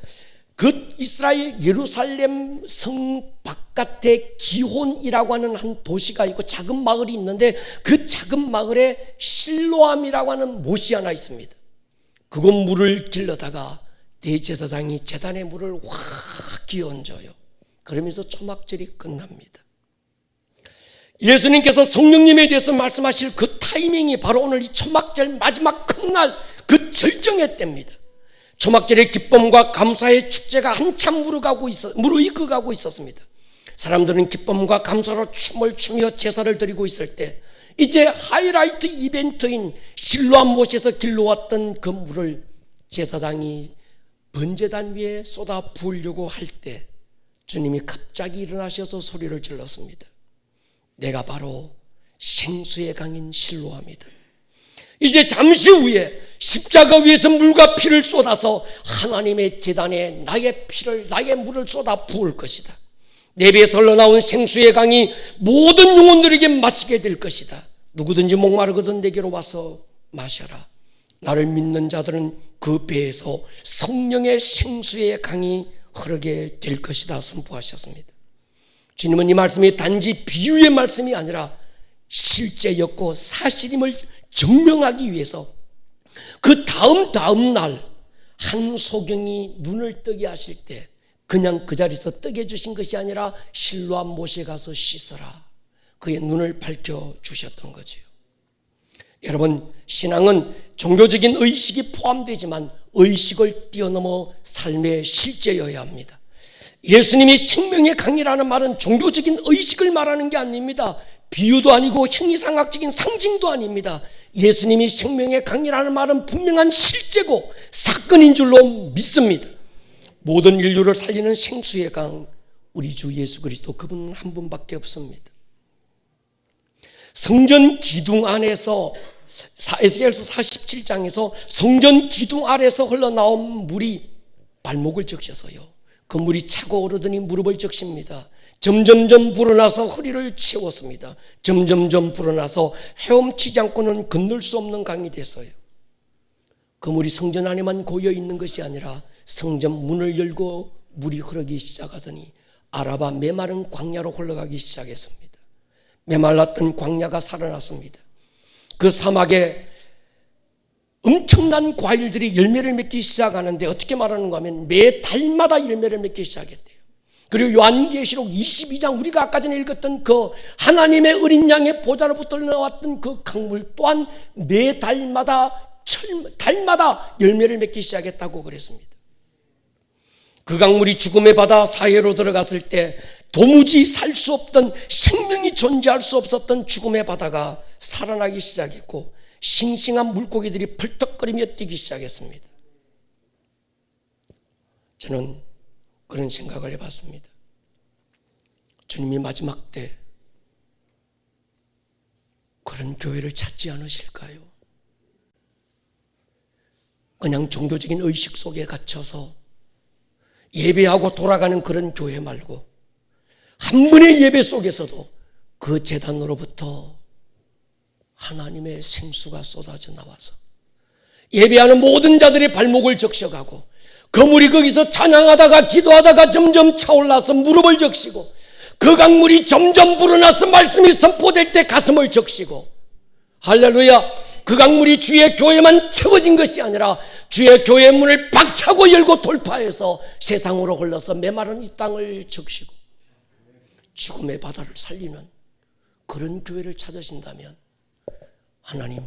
그 이스라엘 예루살렘 성 바깥에 기혼이라고 하는 한 도시가 있고 작은 마을이 있는데 그 작은 마을에 실로암이라고 하는 못이 하나 있습니다. 그곳 물을 길러다가 대제사장이 제단에 물을 확 끼얹어요. 그러면서 초막절이 끝납니다. 예수님께서 성령님에 대해서 말씀하실 그 타이밍이 바로 오늘 이 초막절 마지막 큰 날 그 절정의 때입니다. 초막절의 기쁨과 감사의 축제가 한참 무르익어가고 있었습니다. 사람들은 기쁨과 감사로 춤을 추며 제사를 드리고 있을 때 이제 하이라이트 이벤트인 실로암 못에서 길러왔던 그 물을 제사장이 번제단 위에 쏟아 부으려고 할 때 주님이 갑자기 일어나셔서 소리를 질렀습니다. 내가 바로 생수의 강인 실로암이다. 이제 잠시 후에 십자가 위에서 물과 피를 쏟아서 하나님의 제단에 나의 피를, 나의 물을 쏟아 부을 것이다. 내 배에서 흘러나온 생수의 강이 모든 영혼들에게 마시게 될 것이다. 누구든지 목마르거든 내게로 와서 마셔라. 나를 믿는 자들은 그 배에서 성령의 생수의 강이 흐르게 될 것이다 선포하셨습니다. 주님은 이 말씀이 단지 비유의 말씀이 아니라 실제였고 사실임을 증명하기 위해서 그 다음 날 한소경이 눈을 뜨게 하실 때 그냥 그 자리에서 뜨게 해주신 것이 아니라 실로암 못에 가서 씻어라. 그의 눈을 밝혀주셨던 거지요. 여러분, 신앙은 종교적인 의식이 포함되지만 의식을 뛰어넘어 삶의 실제여야 합니다. 예수님이 생명의 강이라는 말은 종교적인 의식을 말하는 게 아닙니다. 비유도 아니고 형이상학적인 상징도 아닙니다. 예수님이 생명의 강이라는 말은 분명한 실제고 사건인 줄로 믿습니다. 모든 인류를 살리는 생수의 강, 우리 주 예수 그리스도, 그분은 한 분밖에 없습니다. 성전 기둥 안에서 에스겔서 47장에서 성전 기둥 아래서 흘러나온 물이 발목을 적셔서요, 그 물이 차고 오르더니 무릎을 적십니다. 점점점 불어나서 허리를 채웠습니다. 점점점 불어나서 헤엄치지 않고는 건널 수 없는 강이 됐어요. 그 물이 성전 안에만 고여 있는 것이 아니라 성전 문을 열고 물이 흐르기 시작하더니 아라바 메마른 광야로 흘러가기 시작했습니다. 메말랐던 광야가 살아났습니다. 그 사막에 엄청난 과일들이 열매를 맺기 시작하는데 어떻게 말하는가 하면 매 달마다 열매를 맺기 시작했대요. 그리고 요한계시록 22장 우리가 아까 전에 읽었던 그 하나님의 어린 양의 보좌로부터 나왔던 그 강물 또한 매 달마다 열매를 맺기 시작했다고 그랬습니다. 그 강물이 죽음의 바다 사해로 들어갔을 때 도무지 살 수 없던, 생명이 존재할 수 없었던 죽음의 바다가 살아나기 시작했고 싱싱한 물고기들이 펄떡거리며 뛰기 시작했습니다. 저는 그런 생각을 해봤습니다. 주님이 마지막 때 그런 교회를 찾지 않으실까요? 그냥 종교적인 의식 속에 갇혀서 예배하고 돌아가는 그런 교회 말고 한 분의 예배 속에서도 그 제단으로부터 하나님의 생수가 쏟아져 나와서 예배하는 모든 자들의 발목을 적셔가고 그 물이 거기서 찬양하다가 기도하다가 점점 차올라서 무릎을 적시고 그 강물이 점점 불어나서 말씀이 선포될 때 가슴을 적시고 할렐루야. 그 강물이 주의 교회만 채워진 것이 아니라 주의 교회 문을 박차고 열고 돌파해서 세상으로 흘러서 메마른 이 땅을 적시고 죽음의 바다를 살리는 그런 교회를 찾으신다면 하나님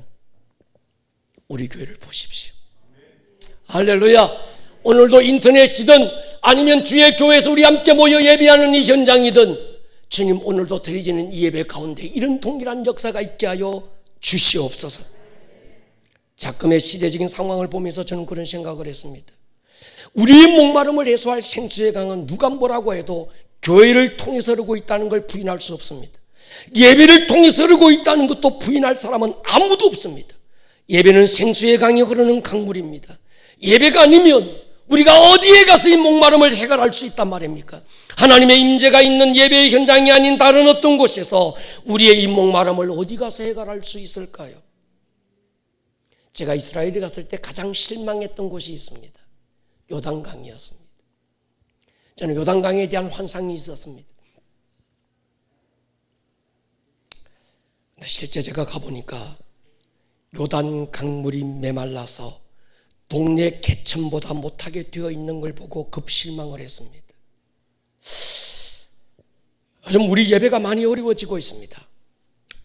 우리 교회를 보십시오. 할렐루야. 오늘도 인터넷이든 아니면 주의 교회에서 우리 함께 모여 예배하는 이 현장이든 주님 오늘도 드려지는 이 예배 가운데 이런 동일한 역사가 있게 하여 주시옵소서. 작금의 시대적인 상황을 보면서 저는 그런 생각을 했습니다. 우리의 목마름을 해소할 생수의 강은 누가 뭐라고 해도 교회를 통해서 흐르고 있다는 걸 부인할 수 없습니다. 예배를 통해서 흐르고 있다는 것도 부인할 사람은 아무도 없습니다. 예배는 생수의 강이 흐르는 강물입니다. 예배가 아니면 우리가 어디에 가서 이 목마름을 해결할 수 있단 말입니까? 하나님의 임재가 있는 예배의 현장이 아닌 다른 어떤 곳에서 우리의 이 목마름을 어디 가서 해결할 수 있을까요? 제가 이스라엘에 갔을 때 가장 실망했던 곳이 있습니다. 요단강이었습니다. 저는 요단강에 대한 환상이 있었습니다. 실제 제가 가보니까 요단 강물이 메말라서 동네 개천보다 못하게 되어 있는 걸 보고 급 실망을 했습니다. 요즘 우리 예배가 많이 어려워지고 있습니다.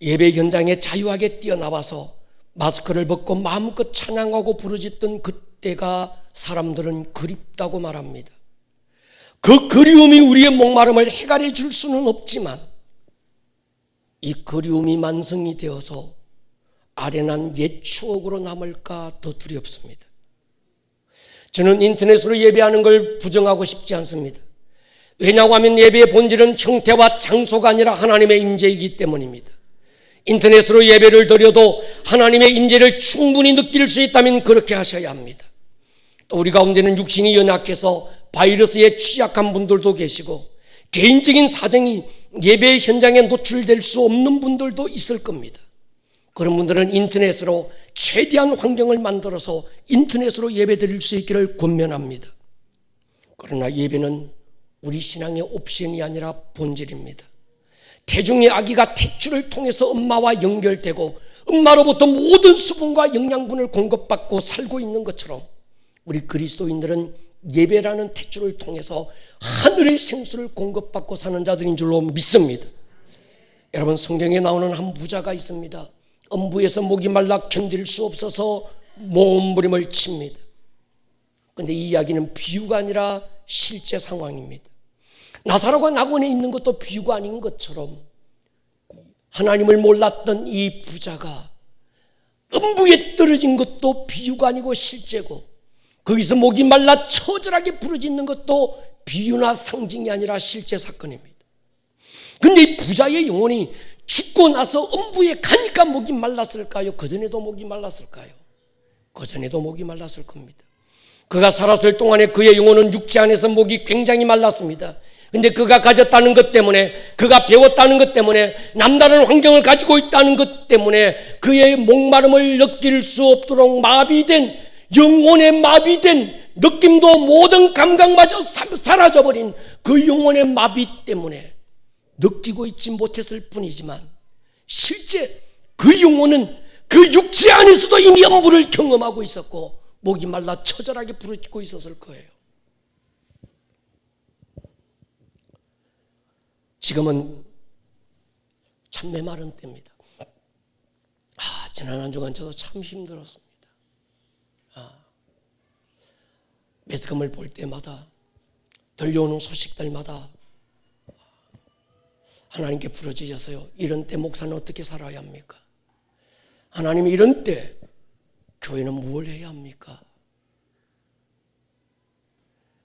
예배 현장에 자유하게 뛰어나와서 마스크를 벗고 마음껏 찬양하고 부르짖던 그때가 사람들은 그립다고 말합니다. 그 그리움이 우리의 목마름을 해결해 줄 수는 없지만 이 그리움이 만성이 되어서 아련한 옛 추억으로 남을까 더 두렵습니다. 저는 인터넷으로 예배하는 걸 부정하고 싶지 않습니다. 왜냐고 하면 예배의 본질은 형태와 장소가 아니라 하나님의 임재이기 때문입니다. 인터넷으로 예배를 드려도 하나님의 임재를 충분히 느낄 수 있다면 그렇게 하셔야 합니다. 또 우리 가운데는 육신이 연약해서 바이러스에 취약한 분들도 계시고 개인적인 사정이 예배 현장에 노출될 수 없는 분들도 있을 겁니다. 그런 분들은 인터넷으로 최대한 환경을 만들어서 인터넷으로 예배 드릴 수 있기를 권면합니다. 그러나 예배는 우리 신앙의 옵션이 아니라 본질입니다. 태중의 아기가 탯줄을 통해서 엄마와 연결되고 엄마로부터 모든 수분과 영양분을 공급받고 살고 있는 것처럼 우리 그리스도인들은 예배라는 탯줄을 통해서 하늘의 생수를 공급받고 사는 자들인 줄로 믿습니다. 여러분, 성경에 나오는 한 부자가 있습니다. 엄부에서 목이 말라 견딜 수 없어서 몸부림을 칩니다. 그런데 이 이야기는 비유가 아니라 실제 상황입니다. 나사로가 낙원에 있는 것도 비유가 아닌 것처럼 하나님을 몰랐던 이 부자가 음부에 떨어진 것도 비유가 아니고 실제고 거기서 목이 말라 처절하게 부르짖는 것도 비유나 상징이 아니라 실제 사건입니다. 그런데 이 부자의 영혼이 죽고 나서 음부에 가니까 목이 말랐을까요? 그전에도 목이 말랐을까요? 그전에도 목이 말랐을 겁니다. 그가 살았을 동안에 그의 영혼은 육체 안에서 목이 굉장히 말랐습니다. 근데 그가 가졌다는 것 때문에, 그가 배웠다는 것 때문에, 남다른 환경을 가지고 있다는 것 때문에 그의 목마름을 느낄 수 없도록 마비된, 영혼의 마비된 느낌도 모든 감각마저 사라져버린 그 영혼의 마비 때문에 느끼고 있지 못했을 뿐이지만 실제 그 영혼은 그 육체 안에서도 이미 음부를 경험하고 있었고 목이 말라 처절하게 부르짖고 있었을 거예요. 지금은 참 메마른 때입니다. 지난 한 주간 저도 참 힘들었습니다. 매스컴을 볼 때마다 들려오는 소식들마다 하나님께 부르짖어서요. 이런 때 목사는 어떻게 살아야 합니까? 하나님, 이런 때 교회는 무엇을 해야 합니까?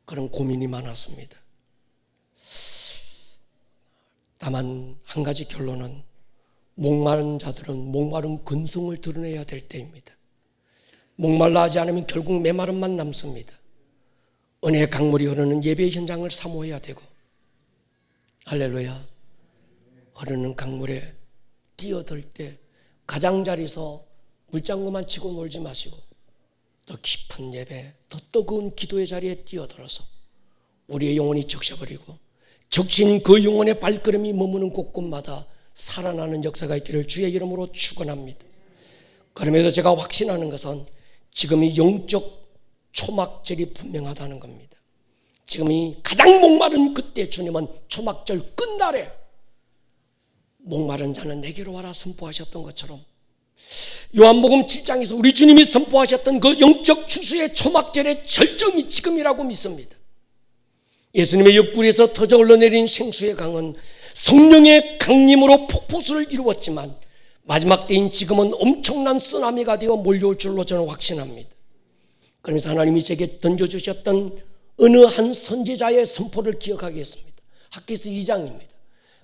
그런 고민이 많았습니다. 다만 한 가지 결론은 목마른 자들은 목마른 근성을 드러내야 될 때입니다. 목말라 하지 않으면 결국 메마름만 남습니다. 은혜의 강물이 흐르는 예배 현장을 사모해야 되고, 할렐루야, 흐르는 강물에 뛰어들 때 가장자리에서 물장구만 치고 놀지 마시고 더 깊은 예배, 더 뜨거운 기도의 자리에 뛰어들어서 우리의 영혼이 적셔버리고 적신 그 영혼의 발걸음이 머무는 곳곳마다 살아나는 역사가 있기를 주의 이름으로 축원합니다. 그럼에도 제가 확신하는 것은 지금이 영적 초막절이 분명하다는 겁니다. 지금이 가장 목마른 그때 주님은 초막절 끝날에 목마른 자는 내게로 와라 선포하셨던 것처럼 요한복음 7장에서 우리 주님이 선포하셨던 그 영적 추수의 초막절의 절정이 지금이라고 믿습니다. 예수님의 옆구리에서 터져 흘러내린 생수의 강은 성령의 강림으로 폭포수를 이루었지만 마지막 때인 지금은 엄청난 쓰나미가 되어 몰려올 줄로 저는 확신합니다. 그러면서 하나님이 제게 던져주셨던 어느 한 선지자의 선포를 기억하겠습니다. 학개서 2장입니다.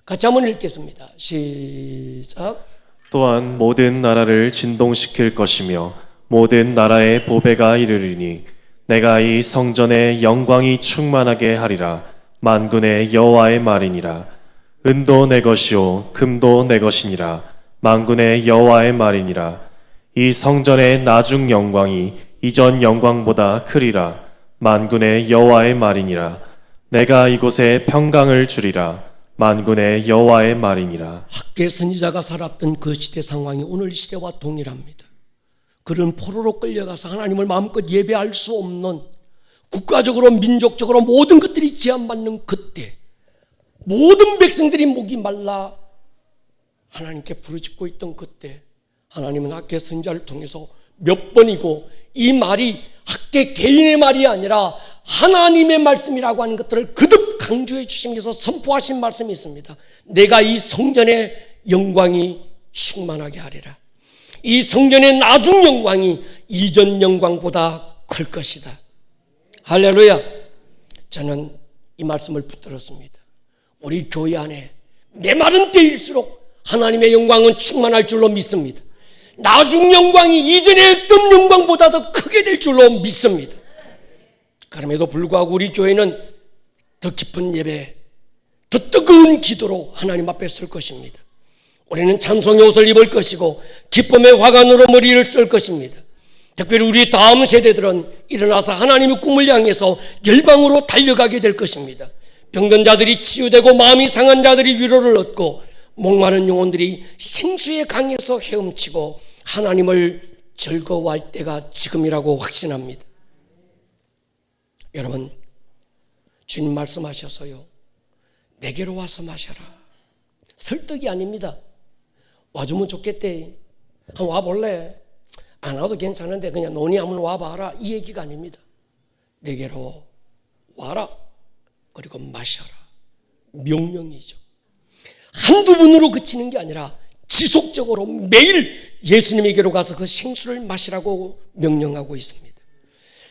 같이 한번 읽겠습니다. 시작. 또한 모든 나라를 진동시킬 것이며 모든 나라의 보배가 이르리니 내가 이 성전에 영광이 충만하게 하리라. 만군의 여호와의 말이니라. 은도 내 것이요 금도 내 것이니라. 만군의 여호와의 말이니라. 이 성전의 나중 영광이 이전 영광보다 크리라. 만군의 여호와의 말이니라. 내가 이곳에 평강을 주리라. 만군의 여호와의 말이니라. 학개 선지자가 살았던 그 시대 상황이 오늘 시대와 동일합니다. 그런 포로로 끌려가서 하나님을 마음껏 예배할 수 없는, 국가적으로 민족적으로 모든 것들이 제한받는 그때 모든 백성들이 목이 말라 하나님께 부르짖고 있던 그때 하나님은 학개 선지자를 통해서 몇 번이고 이 말이 학개 개인의 말이 아니라 하나님의 말씀이라고 하는 것들을 거듭 강조해 주시면서 선포하신 말씀이 있습니다. 내가 이 성전의 영광이 충만하게 하리라. 이 성전의 나중 영광이 이전 영광보다 클 것이다. 할렐루야. 저는 이 말씀을 붙들었습니다. 우리 교회 안에 메마른 때일수록 하나님의 영광은 충만할 줄로 믿습니다. 나중 영광이 이전의 어떤 영광보다 더 크게 될 줄로 믿습니다. 그럼에도 불구하고 우리 교회는 더 깊은 예배, 더 뜨거운 기도로 하나님 앞에 설 것입니다. 우리는 찬송의 옷을 입을 것이고 기쁨의 화관으로 머리를 쓸 것입니다. 특별히 우리 다음 세대들은 일어나서 하나님의 꿈을 향해서 열방으로 달려가게 될 것입니다. 병든 자들이 치유되고 마음이 상한 자들이 위로를 얻고 목마른 영혼들이 생수의 강에서 헤엄치고 하나님을 즐거워할 때가 지금이라고 확신합니다. 여러분, 주님 말씀하셔서요, 내게로 와서 마셔라. 설득이 아닙니다. 와주면 좋겠대. 한번 와볼래? 안 와도 괜찮은데 그냥 논의 한번 와봐라. 이 얘기가 아닙니다. 내게로 와라. 그리고 마셔라. 명령이죠. 한두 번으로 그치는 게 아니라 지속적으로 매일 예수님에게로 가서 그 생수를 마시라고 명령하고 있습니다.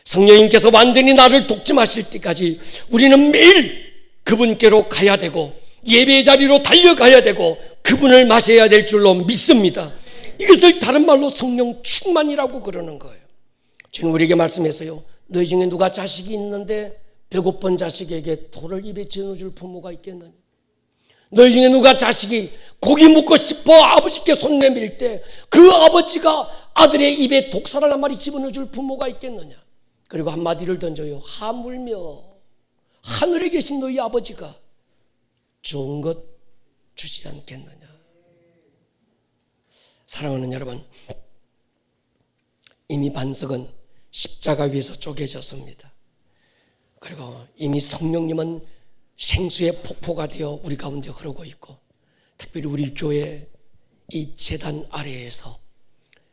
성령님께서 완전히 나를 독점하실 때까지 우리는 매일 그분께로 가야 되고 예배의 자리로 달려가야 되고 그분을 마셔야 될 줄로 믿습니다. 이것을 다른 말로 성령 충만이라고 그러는 거예요. 주님 우리에게 말씀했어요. 너희 중에 누가 자식이 있는데 배고픈 자식에게 돌을 입에 집어줄 부모가 있겠느냐. 너희 중에 누가 자식이 고기 먹고 싶어 아버지께 손 내밀 때 그 아버지가 아들의 입에 독사를 한 마리 집어넣어줄 부모가 있겠느냐. 그리고 한마디를 던져요. 하물며 하늘에 계신 너희 아버지가 좋은 것 주지 않겠느냐. 사랑하는 여러분, 이미 반석은 십자가 위에서 쪼개졌습니다. 그리고 이미 성령님은 생수의 폭포가 되어 우리 가운데 흐르고 있고, 특별히 우리 교회 이 제단 아래에서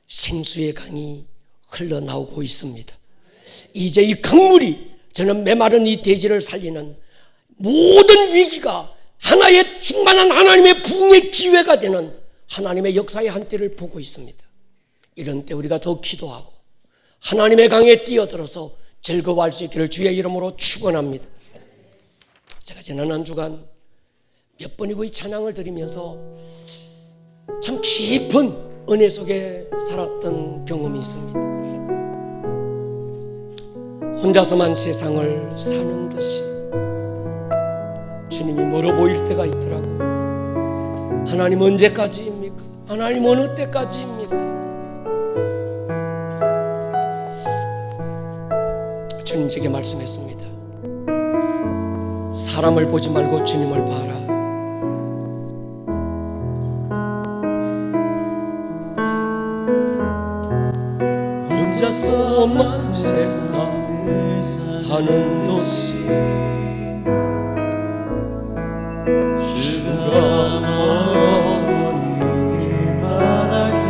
생수의 강이 흘러나오고 있습니다. 이제 이 강물이 저는 메마른 이 대지를 살리는 모든 위기가 하나의 충만한 하나님의 부흥의 기회가 되는 하나님의 역사의 한때를 보고 있습니다. 이런 때 우리가 더 기도하고 하나님의 강에 뛰어들어서 즐거워할 수 있기를 주의 이름으로 축원합니다. 제가 지난 한 주간 몇 번이고 이 찬양을 드리면서 참 깊은 은혜 속에 살았던 경험이 있습니다. 혼자서만 세상을 사는 듯이 주님이 멀어 보일 때가 있더라고요. 하나님 언제까지입니까? 하나님 어느 때까지입니까? 주님 제게 말씀했습니다. 사람을 보지 말고 주님을 봐라. 혼자서만 세상을 사는 도시 주가 멀어버리기만 할 때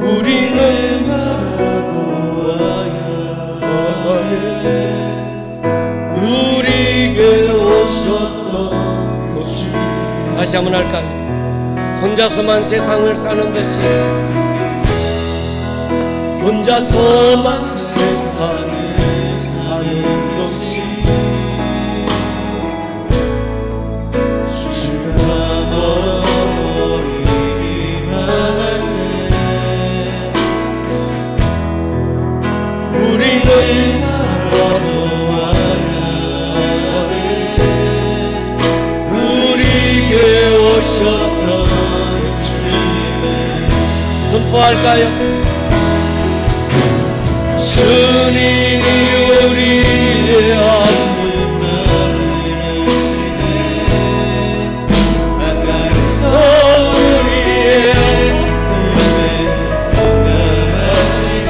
우리는 바라보아야 하네. 우리에게 오셨던 그 주. 다시 한번 할까요? 혼자서만 세상을 사는 듯이 혼자서만 세상을 사는 것이 주가 멀어버리기만 할 때 우리는 바라보아야 하네. 우리에게 오셨던 선포할까요? 주님이 우리의 아픔을 나누시네. 가까이서 우리의 아픔에 공감하시네.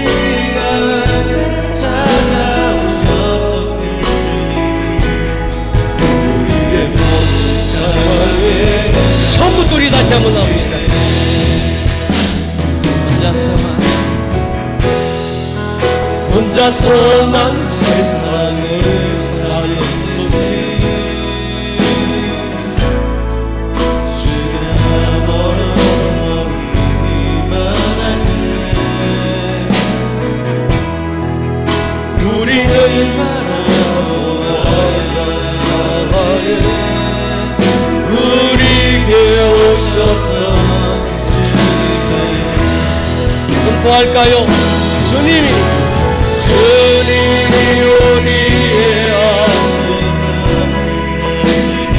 우리가 찾아오셨던 그 주님이 우리의 모든 상황에 처음부터 우리 다시 한번 나옵니다. 혼자서만 세상을 사는 것이 주가 멀어버리기만 할 때 우리는 바라보아야 하네. 우리에게 오셨던 주님의 선포할까요? 주님이 우리의 아픔을 나누시네.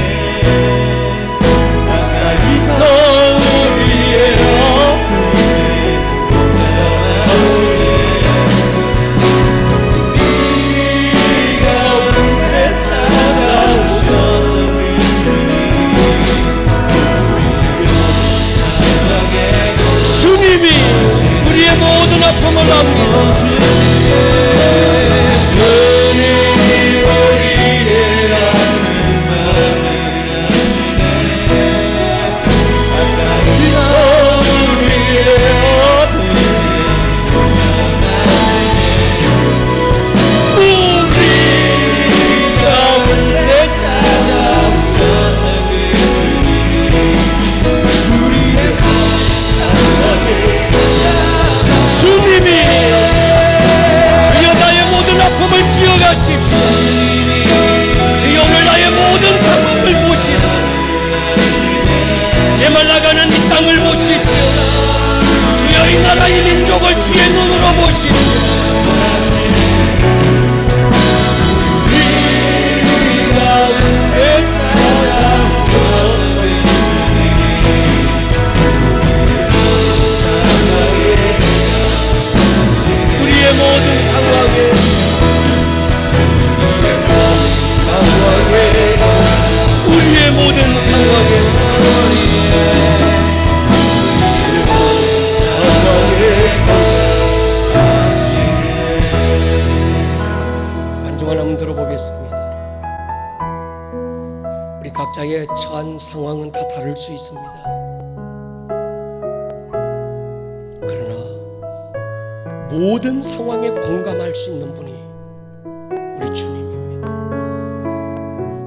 가까이서 우리의 아픔에 공감하시네. 네 가운데 찾아오셨던 그 주님이 우리의 모든 아픔을 안겨주시네. 주여 오늘 나의 모든 상황을 보십시오. 메말라가는 이 땅을 보십시오. 주여 이 나라 이 민족을 주의 눈으로 보십시오. 우리가 은혜 찾아오셨네. 우리의 모든 상황에 우리의 모든 상황에 안중한 한번 들어보겠습니다. 우리 각자의 처한 상황은 다 다를 수 있습니다. 그러나 모든 상황에 공감할 수 있는 분이 우리 주님입니다.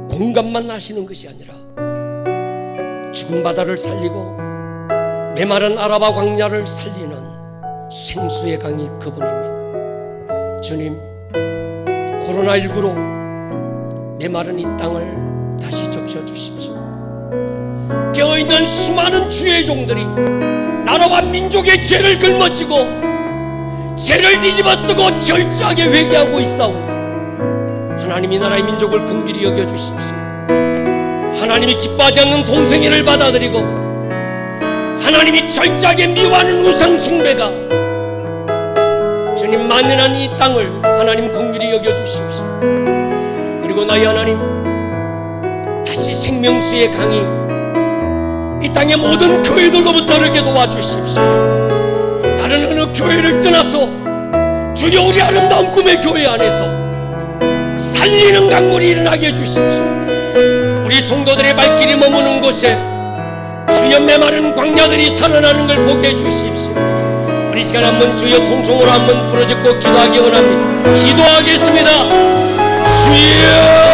공감만 하시는 것이 아니라 죽은 바다를 살리고 메마른 아라바 광야를 살리는 생수의 강이 그분입니다. 주님, 코로나19로 메마른 이 땅을 다시 적셔주십시오. 깨어있는 수많은 주의 종들이 나라와 민족의 죄를 짊어지고 죄를 뒤집어쓰고 철저하게 회개하고 있사오니 하나님이 나라의 민족을 긍휼히 여겨주십시오. 하나님이 기뻐하지 않는 동성애를 받아들이고 하나님이 철저하게 미워하는 우상 숭배가 주님 만연한 이 땅을 하나님 긍휼히 여겨주십시오. 그리고 나의 하나님, 다시 생명수의 강이 이 땅의 모든 교회들로부터 흐르게 도와주십시오. 다른 어느 교회를 떠나서 주여 우리 아름다운 꿈의 교회 안에서 살리는 강물이 일어나게 해주십시오. 우리 성도들의 발길이 머무는 곳에 주여 메마른 광야들이 살아나는 걸 보게 해주십시오. 우리 시간 한번 주여 통성으로 한번 부르짖고 기도하기 원합니다. 기도하겠습니다. 주여